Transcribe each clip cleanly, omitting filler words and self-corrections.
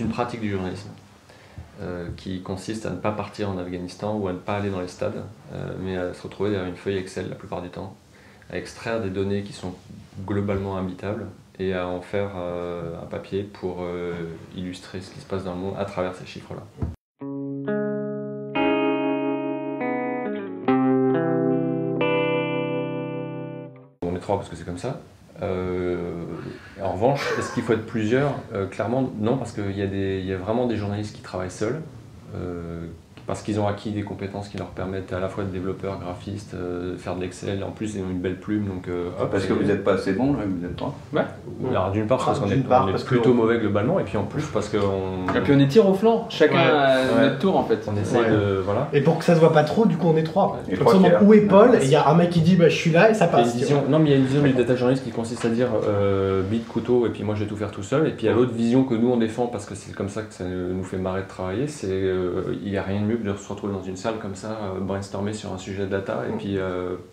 une pratique du journalisme qui consiste à ne pas partir en Afghanistan ou à ne pas aller dans les stades, mais à se retrouver derrière une feuille Excel la plupart du temps, à extraire des données qui sont globalement imbitables et à en faire un papier pour illustrer ce qui se passe dans le monde à travers ces chiffres-là. On est 3 parce que c'est comme ça. En revanche, est-ce qu'il faut être plusieurs? Clairement, non, parce qu'il y a vraiment des journalistes qui travaillent seuls, parce qu'ils ont acquis des compétences qui leur permettent à la fois de développeurs, graphistes, faire de l'Excel. En plus, ils ont une belle plume. Donc, parce que vous n'êtes pas assez bon, vous n'êtes pas. Ouais. Alors, d'une part, parce qu'on est plutôt mauvais globalement, et puis en plus, parce qu'on. Et puis on est tir au flanc, chacun a notre tour en fait. On essaie de. Voilà. Et pour que ça se voit pas trop, du coup, on est 3. Et Comme ça, on demande où est Paul, et il y a un mec qui dit bah, je suis là, et ça passe. Non, mais il y a une vision du data journalist qui consiste à dire bite, couteau, et puis moi je vais tout faire tout seul. Et puis il y a l'autre vision que nous on défend, parce que c'est comme ça que ça nous fait marrer de travailler, c'est il n'y a rien de mieux que de se retrouver dans une salle comme ça, brainstormer sur un sujet de data, et puis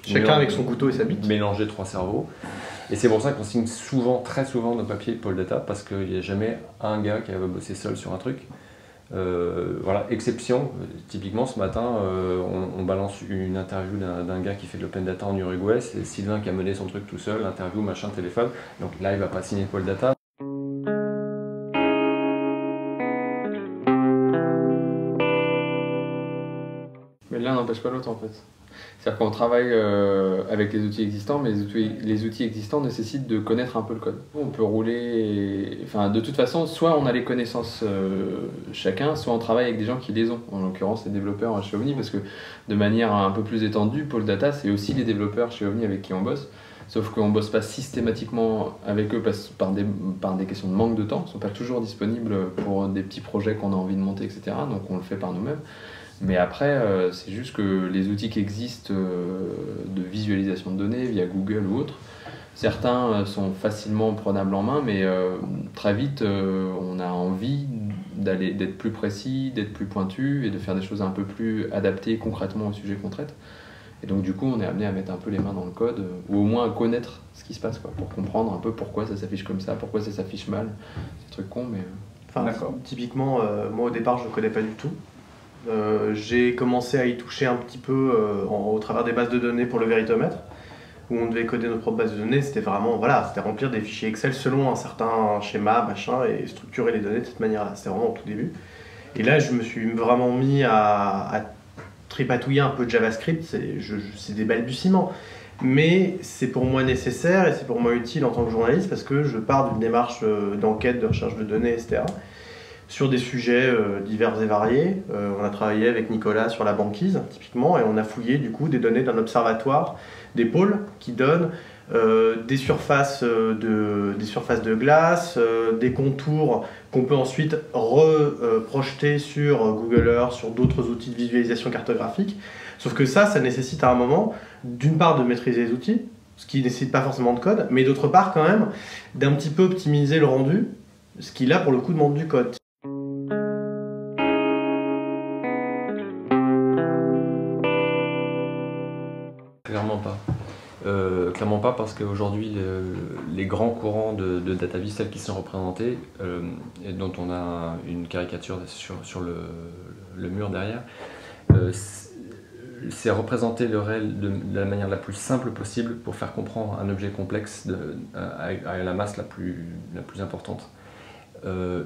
chacun avec son couteau et sa bite. Mélanger 3 cerveaux. Et c'est pour ça qu'on signe souvent, très souvent, nos papiers Pôle Data, parce qu'il n'y a jamais un gars qui va bosser seul sur un truc. Voilà, exception, typiquement ce matin, on balance une interview d'un gars qui fait de l'open data en Uruguay, c'est Sylvain qui a mené son truc tout seul, interview, machin, téléphone, donc là il va pas signer Pôle Data. Mais l'un n'empêche pas l'autre en fait. C'est-à-dire qu'on travaille avec les outils existants, mais les outils existants nécessitent de connaître un peu le code. On peut rouler, enfin de toute façon, soit on a les connaissances chacun, soit on travaille avec des gens qui les ont. En l'occurrence, les développeurs chez Omni, parce que de manière un peu plus étendue, Pôle Data, c'est aussi les développeurs chez Omni avec qui on bosse. Sauf qu'on ne bosse pas systématiquement avec eux par des questions de manque de temps. Ils ne sont pas toujours disponibles pour des petits projets qu'on a envie de monter, etc. Donc on le fait par nous-mêmes. Mais après, c'est juste que les outils qui existent de visualisation de données via Google ou autres, certains sont facilement prenables en main, mais très vite, on a envie d'être plus précis, d'être plus pointu et de faire des choses un peu plus adaptées concrètement au sujet qu'on traite. Et donc du coup, on est amené à mettre un peu les mains dans le code, ou au moins à connaître ce qui se passe, quoi, pour comprendre un peu pourquoi ça s'affiche comme ça, pourquoi ça s'affiche mal. C'est un truc con, mais... Enfin, typiquement, moi au départ, je ne connais pas du tout. J'ai commencé à y toucher un petit peu au travers des bases de données pour le Veritomètre, où on devait coder notre propre base de données. C'était vraiment, voilà, c'était remplir des fichiers Excel selon un certain schéma, machin, et structurer les données de cette manière-là. C'était vraiment au tout début. Et là, je me suis vraiment mis à tripatouiller un peu de JavaScript. C'est des balbutiements. Mais c'est pour moi nécessaire et c'est pour moi utile en tant que journaliste parce que je pars d'une démarche d'enquête, de recherche de données, etc. sur des sujets divers et variés. On a travaillé avec Nicolas sur la banquise, typiquement, et on a fouillé du coup des données d'un observatoire, des pôles qui donnent des surfaces de glace, des contours qu'on peut ensuite reprojeter sur Google Earth, sur d'autres outils de visualisation cartographique. Sauf que ça nécessite à un moment, d'une part, de maîtriser les outils, ce qui ne nécessite pas forcément de code, mais d'autre part, quand même, d'un petit peu optimiser le rendu, ce qui là, pour le coup, demande du code. Clairement pas parce qu'aujourd'hui les grands courants de DataVis tels qu'ils sont représentés et dont on a une caricature sur le mur derrière, c'est représenter le réel de la manière la plus simple possible pour faire comprendre un objet complexe à la masse la plus importante.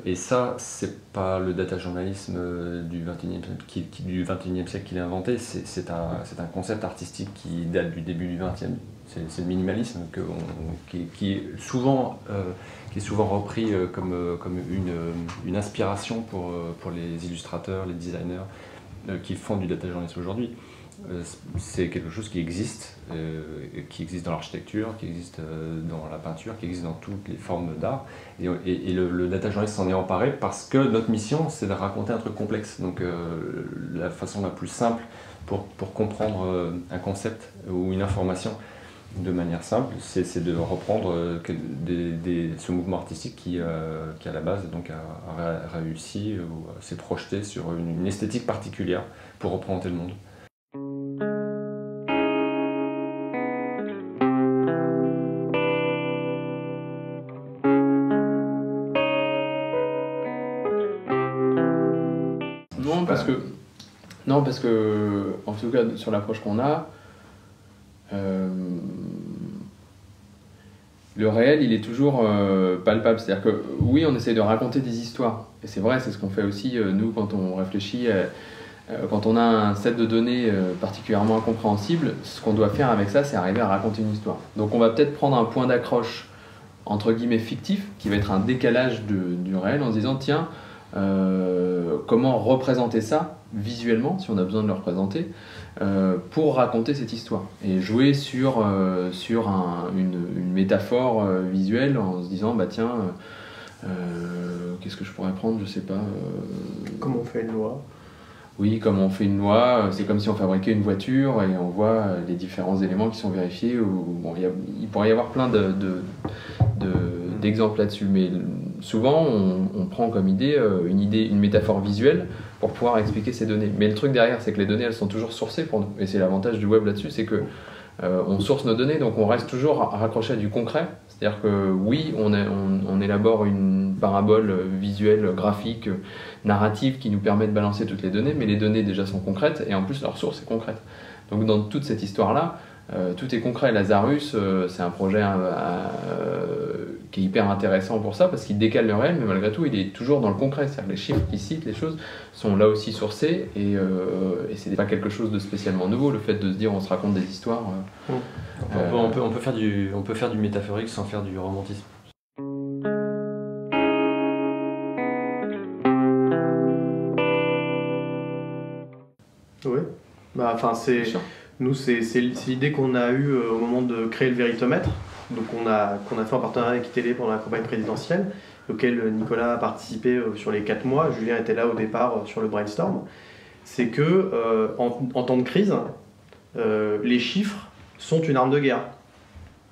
Et ça, c'est pas le data journalisme du XXIe siècle qui l'a inventé, c'est un concept artistique qui date du début du XXe. C'est le minimalisme qui est souvent repris comme une inspiration pour les illustrateurs, les designers qui font du data journalisme aujourd'hui. C'est quelque chose qui existe dans l'architecture, qui existe dans la peinture, qui existe dans toutes les formes d'art. Et le data journalist s'en est emparé parce que notre mission, c'est de raconter un truc complexe. Donc la façon la plus simple pour comprendre un concept ou une information de manière simple, c'est de reprendre ce mouvement artistique qui à la base donc, a réussi ou s'est projeté sur une esthétique particulière pour représenter le monde. parce que en tout cas sur l'approche qu'on a, le réel il est toujours palpable, c'est-à-dire que oui on essaie de raconter des histoires, et c'est vrai, c'est ce qu'on fait aussi nous quand on réfléchit, quand on a un set de données particulièrement incompréhensible, ce qu'on doit faire avec ça c'est arriver à raconter une histoire. Donc on va peut-être prendre un point d'accroche entre guillemets fictif, qui va être un décalage du réel en se disant tiens, comment représenter ça visuellement, si on a besoin de le représenter, pour raconter cette histoire. Et jouer sur une métaphore visuelle en se disant bah tiens, qu'est-ce que je pourrais prendre, je sais pas. Comment on fait une loi? Oui, comme on fait une loi, c'est comme si on fabriquait une voiture et on voit les différents éléments qui sont vérifiés. Bon, il pourrait y avoir plein d'exemples là-dessus, mais souvent on prend comme idée, une métaphore visuelle pour pouvoir expliquer ces données. Mais le truc derrière, c'est que les données, elles sont toujours sourcées pour nous. Et c'est l'avantage du web là-dessus, c'est que on source nos données, donc on reste toujours raccroché à du concret. C'est-à-dire que oui, on élabore une parabole visuelle, graphique, narrative qui nous permet de balancer toutes les données, mais les données déjà sont concrètes et en plus leur source est concrète. Donc dans toute cette histoire-là, tout est concret. Lazarus, c'est un projet qui est hyper intéressant pour ça parce qu'il décale le réel, mais malgré tout, il est toujours dans le concret. C'est-à-dire que les chiffres qu'il cite, les choses, sont là aussi sourcés et c'est pas quelque chose de spécialement nouveau. Le fait de se dire on se raconte des histoires. On peut faire du métaphorique sans faire du romantisme. Oui, bah, enfin c'est l'idée qu'on a eue au moment de créer le Véritomètre, donc qu'on a fait en partenariat avec Télé pendant la campagne présidentielle, auquel Nicolas a participé sur les 4 mois, Julien était là au départ sur le brainstorm. C'est que en temps de crise, les chiffres sont une arme de guerre,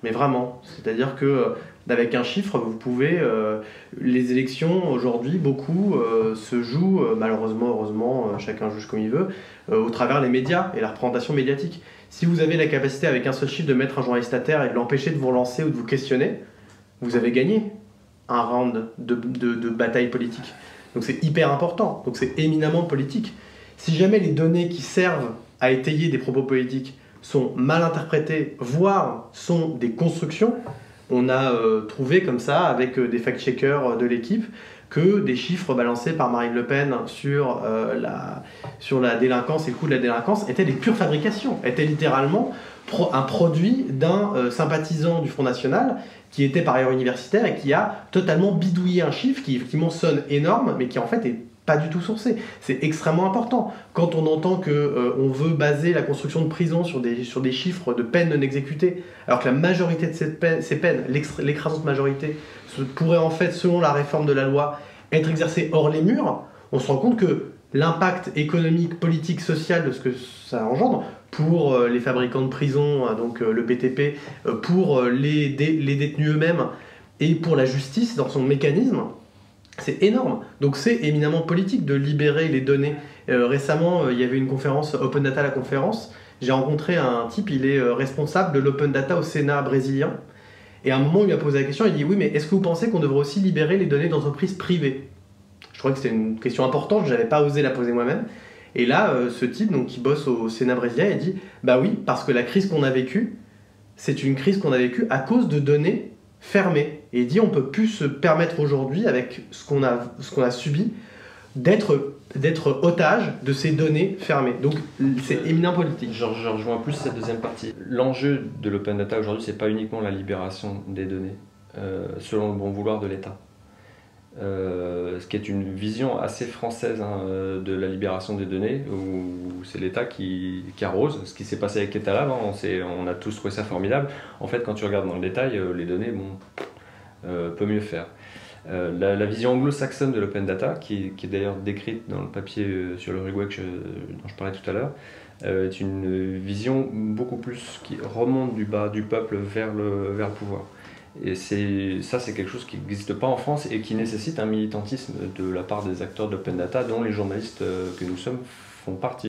mais vraiment, c'est-à-dire que avec un chiffre, vous pouvez... les élections, aujourd'hui, beaucoup se jouent, malheureusement, heureusement, chacun juge comme il veut, au travers des médias et la représentation médiatique. Si vous avez la capacité, avec un seul chiffre, de mettre un journaliste à terre et de l'empêcher de vous relancer ou de vous questionner, vous avez gagné un round de bataille politique. Donc c'est hyper important, donc c'est éminemment politique. Si jamais les données qui servent à étayer des propos politiques sont mal interprétées, voire sont des constructions, on a trouvé comme ça, avec des fact-checkers de l'équipe, que des chiffres balancés par Marine Le Pen sur la délinquance et le coût de la délinquance étaient des pures fabrications, étaient littéralement un produit d'un sympathisant du Front National qui était par ailleurs universitaire et qui a totalement bidouillé un chiffre qui m'en sonne énorme, mais qui en fait est pas du tout sourcé. C'est extrêmement important. Quand on entend qu'on veut baser la construction de prisons sur des chiffres de peines non exécutées, alors que la majorité de ces peines, l'écrasante majorité, pourrait en fait, selon la réforme de la loi, être exercée hors les murs, on se rend compte que l'impact économique, politique, social de ce que ça engendre pour les fabricants de prisons, donc le BTP, pour les détenus eux-mêmes et pour la justice dans son mécanisme, c'est énorme. Donc c'est éminemment politique de libérer les données. Récemment, il y avait une conférence, Open Data la conférence. J'ai rencontré un type, il est responsable de l'Open Data au Sénat brésilien. Et à un moment, il m'a posé la question, il dit « Oui, mais est-ce que vous pensez qu'on devrait aussi libérer les données d'entreprises privées ?» Je trouvais que c'était une question importante, je n'avais pas osé la poser moi-même. Et là, ce type donc, qui bosse au Sénat brésilien, il dit « Bah oui, parce que la crise qu'on a vécue, c'est une crise qu'on a vécue à cause de données fermé. Et il dit on peut plus se permettre aujourd'hui, avec ce qu'on a subi, d'être otage de ces données fermées. Donc c'est éminemment politique. Je rejoins plus cette deuxième partie. L'enjeu de l'open data aujourd'hui, c'est pas uniquement la libération des données, selon le bon vouloir de l'État. Ce qui est une vision assez française de la libération des données, où c'est l'État qui arrose. Ce qui s'est passé avec Etalab, on a tous trouvé ça formidable. En fait, quand tu regardes dans le détail, les données, peut mieux faire. La vision anglo-saxonne de l'open data, qui est d'ailleurs décrite dans le papier sur le Uruguay dont je parlais tout à l'heure, est une vision beaucoup plus qui remonte du bas du peuple vers le pouvoir. Et ça, c'est quelque chose qui n'existe pas en France et qui nécessite un militantisme de la part des acteurs d'open data, dont les journalistes que nous sommes font partie.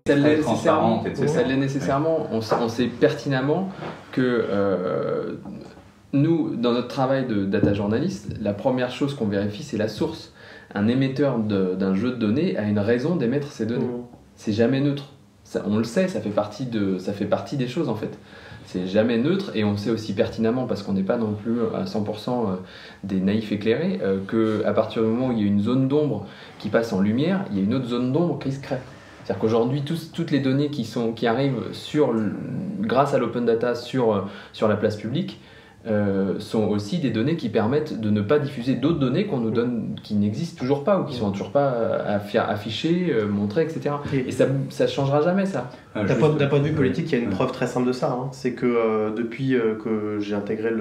Ça l'est nécessairement. On sait pertinemment que nous, dans notre travail de data journaliste, la première chose qu'on vérifie, c'est la source. Un émetteur d'un jeu de données a une raison d'émettre ces données. C'est jamais neutre. Ça, on le sait, ça fait partie des choses en fait. C'est jamais neutre, et on sait aussi pertinemment, parce qu'on n'est pas non plus à 100% des naïfs éclairés, qu'à partir du moment où il y a une zone d'ombre qui passe en lumière, il y a une autre zone d'ombre qui se crée. C'est-à-dire qu'aujourd'hui, toutes les données qui arrivent grâce à l'open data sur la place publique sont aussi des données qui permettent de ne pas diffuser d'autres données qu'on nous donne, qui n'existent toujours pas ou qui ne sont toujours pas affichées, montrées, etc. Et ça ne changera jamais, ça. D'un point de vue politique, il y a une preuve très simple de ça. Hein. C'est que depuis que j'ai intégré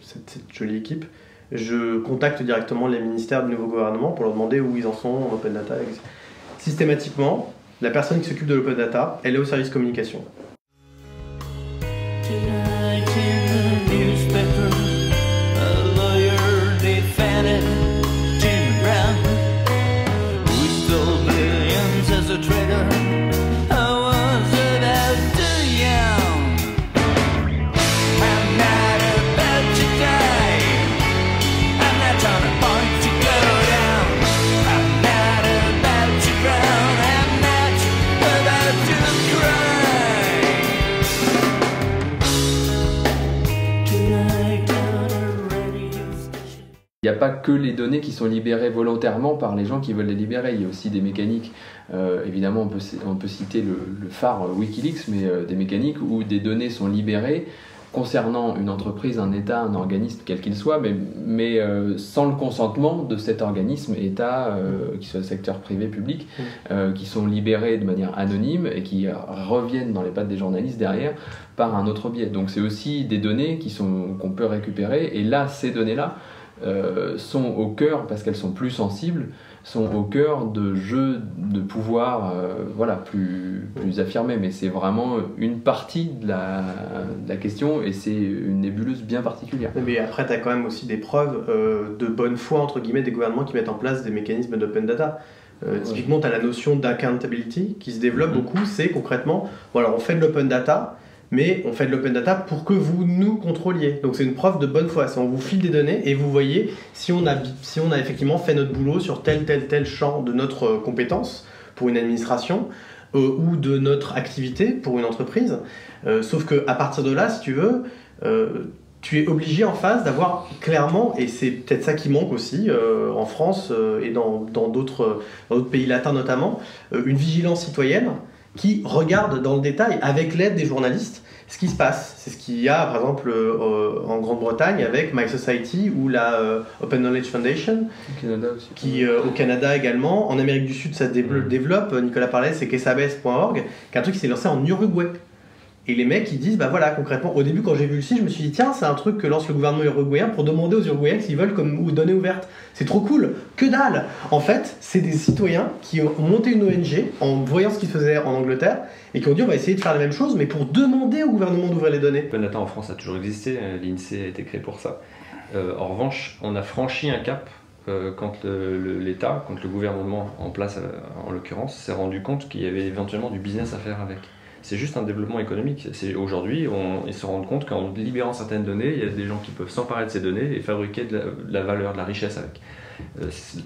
cette jolie équipe, je contacte directement les ministères du nouveau gouvernement pour leur demander où ils en sont en open data. Systématiquement, la personne qui s'occupe de l'open data, elle est au service communication. Il n'y a pas que les données qui sont libérées volontairement par les gens qui veulent les libérer. Il y a aussi des mécaniques, évidemment on peut citer le phare Wikileaks, mais des mécaniques où des données sont libérées concernant une entreprise, un État, un organisme, quel qu'il soit, mais sans le consentement de cet organisme, État, qu'il soit secteur privé, public, qui sont libérés de manière anonyme et qui reviennent dans les pattes des journalistes derrière par un autre biais. Donc c'est aussi des données qu'on peut récupérer, et là, ces données-là, sont au cœur, parce qu'elles sont plus sensibles, sont au cœur de jeux de pouvoir plus affirmés, mais c'est vraiment une partie de la question, et c'est une nébuleuse bien particulière. Mais après, tu as quand même aussi des preuves de bonne foi, entre guillemets, des gouvernements qui mettent en place des mécanismes d'open data. Typiquement, tu as la notion d'accountability qui se développe beaucoup, c'est concrètement, voilà, on fait de l'open data, mais on fait de l'open data pour que vous nous contrôliez. Donc c'est une preuve de bonne foi. On vous file des données et vous voyez si on a effectivement fait notre boulot sur tel champ de notre compétence pour une administration ou de notre activité pour une entreprise. Sauf qu'à partir de là, si tu veux, tu es obligé en face d'avoir clairement, et c'est peut-être ça qui manque aussi en France et dans d'autres pays latins notamment, une vigilance citoyenne qui regarde dans le détail, avec l'aide des journalistes, ce qui se passe. C'est ce qu'il y a, par exemple, en Grande-Bretagne avec My Society ou la Open Knowledge Foundation, au Canada aussi. Qui, au Canada également. En Amérique du Sud, ça développe. Nicolas parlait, c'est quesabes.org, qui est un truc qui s'est lancé en Uruguay. Et les mecs, ils disent, bah voilà, concrètement, au début, quand j'ai vu le site, je me suis dit, tiens, c'est un truc que lance le gouvernement uruguayen pour demander aux Uruguayens s'ils veulent ou données ouvertes. C'est trop cool. Que dalle. En fait, c'est des citoyens qui ont monté une ONG en voyant ce qui se faisait en Angleterre et qui ont dit, on va essayer de faire la même chose, mais pour demander au gouvernement d'ouvrir les données. L'open data en France a toujours existé, l'INSEE a été créé pour ça. En revanche, on a franchi un cap quand l'État, quand le gouvernement en place, en l'occurrence, s'est rendu compte qu'il y avait éventuellement du business à faire avec. C'est juste un développement économique. Aujourd'hui, ils se rendent compte qu'en libérant certaines données, il y a des gens qui peuvent s'emparer de ces données et fabriquer de la valeur, de la richesse avec.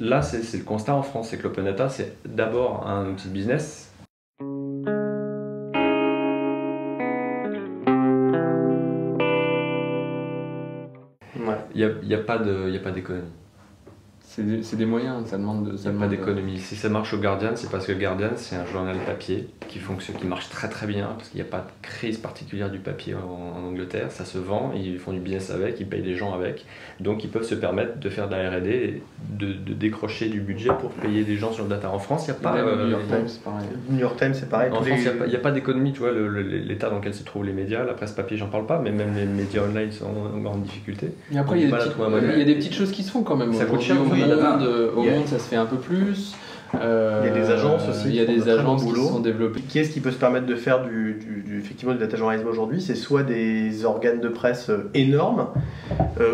Là, c'est le constat en France, c'est que l'open data, c'est d'abord un outil de business. Il n'y a pas d'économie. C'est des moyens, ça demande pas d'économie. Si ça marche au Guardian, c'est parce que le Guardian, c'est un journal papier qui marche très très bien, parce qu'il n'y a pas de crise particulière du papier en Angleterre. Ça se vend, ils font du business avec, ils payent des gens avec. Donc ils peuvent se permettre de faire de la R&D et de décrocher du budget pour payer des gens sur le data. En France, il n'y a pas... New York Times, c'est pareil. New York Times, c'est pareil. En France, il n'y a pas d'économie. Tu vois, l'état dans lequel se trouvent les médias, la presse papier, j'en parle pas, mais même les médias online sont en grande difficulté. Et après, il y a des petites choses qui se font quand même. Ça coûte cher. Au monde, ça se fait un peu plus. Il y a des agences aussi. Il y a des agences qui se sont développées. Qui est-ce qui peut se permettre de faire effectivement du data journalisme aujourd'hui? C'est soit des organes de presse énormes,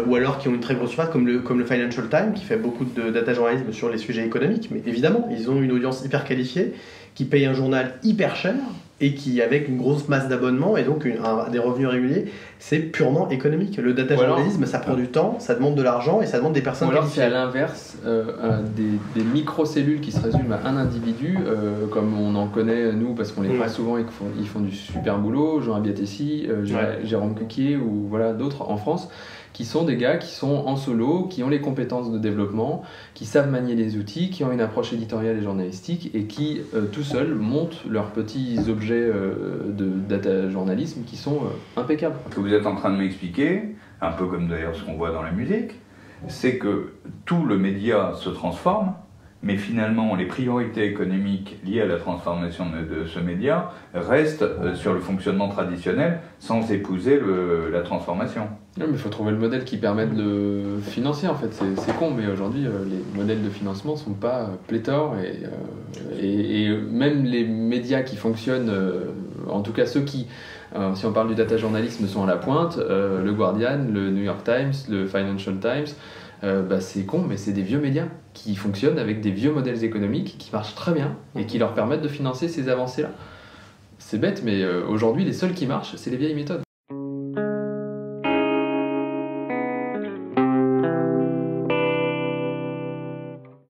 ou alors qui ont une très grosse surface, comme le Financial Times, qui fait beaucoup de data journalisme sur les sujets économiques. Mais évidemment, ils ont une audience hyper qualifiée, qui paye un journal hyper cher, et qui, avec une grosse masse d'abonnements et donc des revenus réguliers, c'est purement économique. Le data journalisme, ça prend du temps, ça demande de l'argent et ça demande des personnes qualifiées. Ou alors c'est à qualifiées. l'inverse, des microcellules qui se résument à un individu, comme on en connaît nous parce qu'on les voit souvent et qu'ils font du super boulot, Jean Abiatessi, Jérôme Cuquier ou voilà, d'autres en France, qui sont des gars qui sont en solo, qui ont les compétences de développement, qui savent manier les outils, qui ont une approche éditoriale et journalistique et qui, tout seuls, montent leurs petits objets de data journalisme qui sont impeccables. Ce que vous êtes en train de m'expliquer, un peu comme d'ailleurs ce qu'on voit dans la musique, c'est que tout le média se transforme, mais finalement les priorités économiques liées à la transformation de ce média restent sur le fonctionnement traditionnel sans épouser la transformation. Oui, mais il faut trouver le modèle qui permette de le financer en fait, c'est con, mais aujourd'hui les modèles de financement ne sont pas pléthores et même les médias qui fonctionnent, en tout cas ceux qui, si on parle du data journalisme, sont à la pointe, le Guardian, le New York Times, le Financial Times, c'est con, mais c'est des vieux médias qui fonctionnent avec des vieux modèles économiques qui marchent très bien et qui leur permettent de financer ces avancées-là. C'est bête, mais aujourd'hui, les seuls qui marchent, c'est les vieilles méthodes.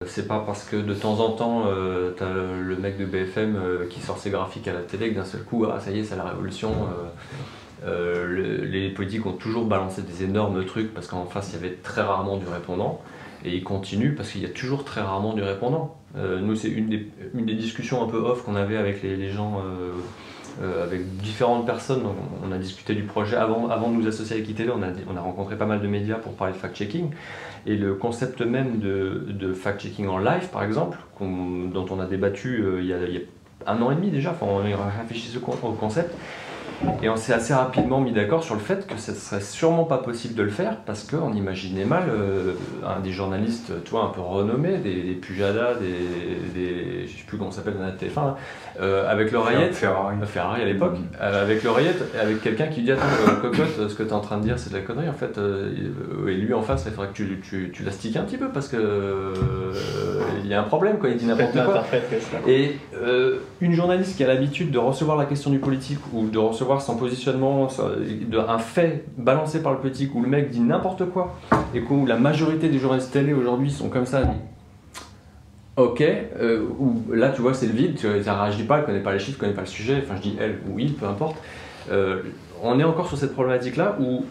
C'est pas parce que de temps en temps, t'as le mec de BFM qui sort ses graphiques à la télé que d'un seul coup, ça y est, c'est la révolution. Les politiques ont toujours balancé des énormes trucs parce qu'en face il y avait très rarement du répondant et ils continuent parce qu'il y a toujours très rarement du répondant. Nous c'est une des discussions un peu off qu'on avait avec les gens, avec différentes personnes. Donc, on a discuté du projet avant de nous associer avec ITV, on a rencontré pas mal de médias pour parler de fact-checking et le concept même de fact-checking en live par exemple, dont on a débattu il y a 1 an et demi déjà, on a réfléchi au concept. Et on s'est assez rapidement mis d'accord sur le fait que ce ne serait sûrement pas possible de le faire parce qu'on imaginait mal des journalistes un peu renommés, des Pujadas, je ne sais plus comment ça s'appelle dans la TF1, avec l'oreillette, Ferrari à l'époque, avec l'oreillette, avec quelqu'un qui dit attends cocotte, ce que tu es en train de dire c'est de la connerie en fait, et lui en face il faudrait que tu l'astiques un petit peu parce que il y a un problème quoi, il dit n'importe quoi. Et une journaliste qui a l'habitude de recevoir la question du politique ou de recevoir son positionnement, un fait balancé par le politique où le mec dit n'importe quoi et où la majorité des journalistes télé aujourd'hui sont comme ça, ok, où là tu vois c'est le vide, elle réagit pas, elle connaît pas les chiffres, elle connaît pas le sujet, enfin je dis elle ou il, peu importe. On est encore sur cette problématique là où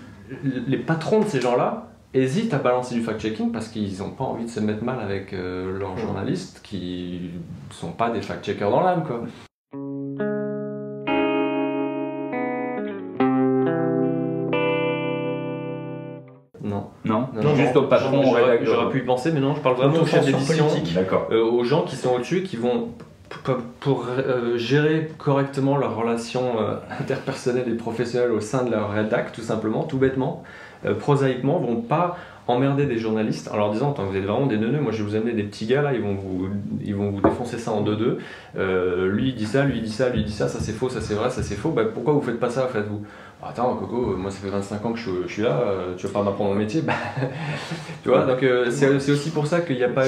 les patrons de ces gens là hésitent à balancer du fact-checking parce qu'ils n'ont pas envie de se mettre mal avec leurs journalistes qui sont pas des fact-checkers dans l'âme quoi. Non, juste au patron. J'aurais pu y penser, mais non, je parle vraiment aux chefs d'édition, aux gens qui sont au-dessus, qui vont, pour gérer correctement leurs relations interpersonnelles et professionnelles au sein de leur rédac, tout simplement, tout bêtement, prosaïquement, vont pas emmerder des journalistes en leur disant attends, vous êtes vraiment des neuneux, moi je vais vous amener des petits gars là, ils vont vous défoncer ça en 2-2, lui il dit ça, lui il dit ça, lui il dit ça, ça c'est faux, ça c'est vrai, ça c'est faux, pourquoi vous faites pas ça, faites-vous? Attends Coco, moi ça fait 25 ans que je suis là, tu vas pas m'apprendre mon métier, tu vois, donc c'est aussi pour ça qu'il n'y a pas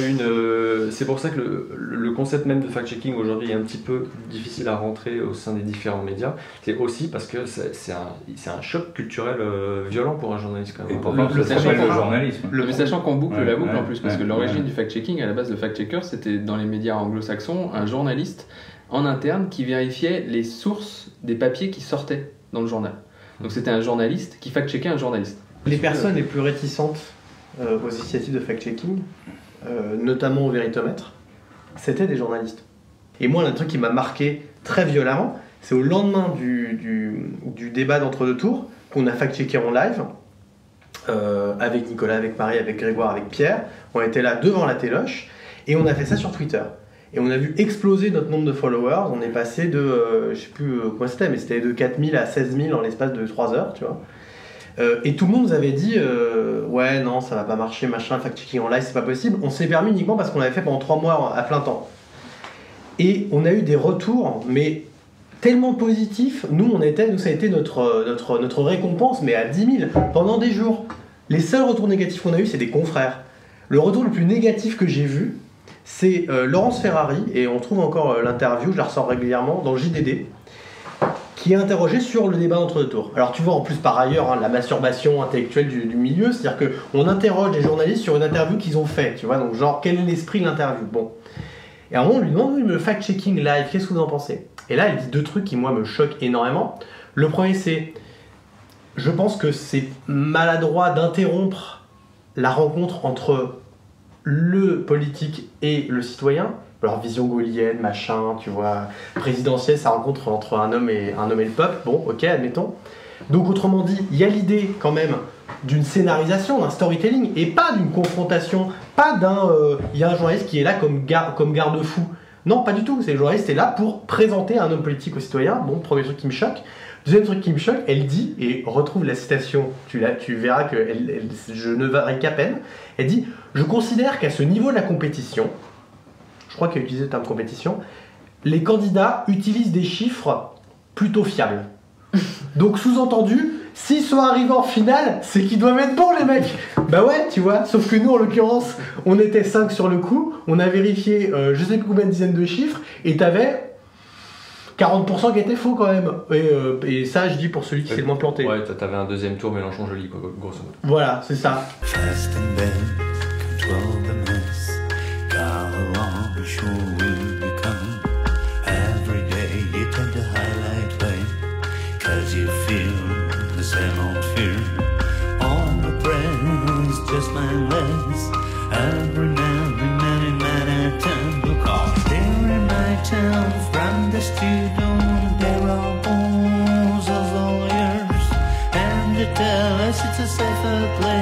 c'est pour ça que le concept même de fact-checking aujourd'hui est un petit peu difficile à rentrer au sein des différents médias, c'est aussi parce que c'est un choc culturel violent pour un journaliste quand même. Et pourquoi ça s'appelle le journalisme. Mais sachant qu'on boucle la boucle en plus, parce que l'origine du fact-checking, à la base le fact-checker, c'était dans les médias anglo-saxons, un journaliste en interne qui vérifiait les sources des papiers qui sortaient dans le journal. Donc c'était un journaliste qui fact-checkait un journaliste. Les personnes les plus réticentes aux initiatives de fact-checking, notamment au Véritomètre, c'était des journalistes. Et moi, un truc qui m'a marqué très violemment, c'est au lendemain du débat d'entre-deux tours, qu'on a fact-checké en live, avec Nicolas, avec Marie, avec Grégoire, avec Pierre. On était là devant la téloche, et on a fait ça sur Twitter. Et on a vu exploser notre nombre de followers. On est passé de, je sais plus comment c'était, mais c'était de 4000 à 16 000 en l'espace de 3 heures, tu vois. Et tout le monde nous avait dit ouais, non, ça va pas marcher, machin, fact-checking en live, c'est pas possible. On s'est permis uniquement parce qu'on l'avait fait pendant 3 mois à plein temps. Et on a eu des retours, mais tellement positifs. Nous, ça a été notre récompense, mais à 10 000 pendant des jours. Les seuls retours négatifs qu'on a eu, c'est des confrères. Le retour le plus négatif que j'ai vu, c'est Laurence Ferrari, et on trouve encore l'interview, je la ressors régulièrement, dans le JDD, qui est interrogé sur le débat entre deux tours. Alors tu vois en plus par ailleurs la masturbation intellectuelle du milieu, c'est-à-dire qu'on interroge les journalistes sur une interview qu'ils ont faite, tu vois, donc genre quel est l'esprit de l'interview. Bon. Et à un moment on lui demande, oui, le fact-checking live, qu'est-ce que vous en pensez? Et là elle dit deux trucs qui moi me choquent énormément. Le premier c'est, je pense que c'est maladroit d'interrompre la rencontre entre le politique et le citoyen. Alors vision gaullienne, machin, tu vois, présidentielle, ça rencontre entre un homme et le peuple, bon, ok, admettons. Donc autrement dit, il y a l'idée quand même d'une scénarisation, d'un storytelling, et pas d'une confrontation, pas d'un... Il y a un journaliste qui est là comme garde-fou. Non, pas du tout, c'est le journaliste est là pour présenter un homme politique aux citoyens. Bon, premier truc qui me choque. Deuxième truc qui me choque, elle dit, et retrouve la citation, tu verras que je ne varie qu'à peine, elle dit « Je considère qu'à ce niveau de la compétition, je crois qu'elle a utilisé le terme compétition, les candidats utilisent des chiffres plutôt fiables. » Donc sous-entendu, s'ils sont arrivés en finale, c'est qu'ils doivent être bons les mecs. Bah ouais, tu vois, sauf que nous en l'occurrence, on était 5 sur le coup, on a vérifié je sais plus combien de dizaines de chiffres, et t'avais 40% qui étaient faux quand même. Et ça, je dis pour celui qui s'est le moins planté. Ouais, t'avais un deuxième tour Mélenchon joli, quoi, grosso modo. Voilà, c'est ça. Fast in bed, control the mess. Gather on, be sure will become. Every day you tend to highlight pain, cause you feel the same old fear. On the press, just mindless. Every man at time. Look off there in my town, from the studio, there are all those lawyers, and they tell us it's a safer place.